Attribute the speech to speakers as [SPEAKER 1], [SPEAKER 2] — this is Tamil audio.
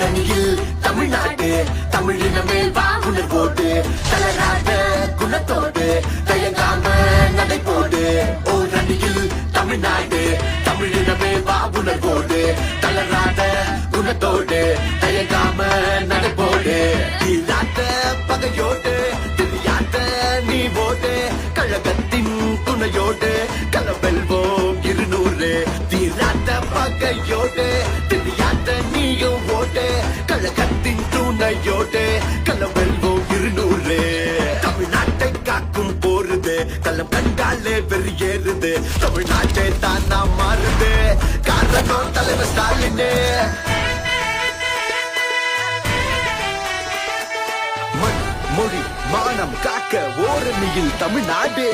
[SPEAKER 1] ஓரணியில் தமிழ்நாடு தமிழின மேல் வாவுணர் போட்டு தளராத குணத்தோடு தயங்காம நடை போடு ஓரணியில் தமிழ்நாடு தமிழின மேல் வாவுணர் போடு தளராத குணத்தோடு தயங்காம நடை போடு தீராத பகையோடு தெரியாத நீ ஓடு கழகத்தின் துணையோடு களவெல்வோம் 200 தீராத பகையோடு தெரியாத நீயும் ஓடு கழகத்தின் துணையோடு களவெல்வோம் 200 தமிழ்நாட்டை காக்கும் போருது களம் கண்டாலே வெறியேறுது தமிழ்நாட்டை தானா மாறுது காரணம் தலைவர் ஸ்டாலினே மண் மொழி மானம் காக்க ஓரணியில் தமிழ்நாடு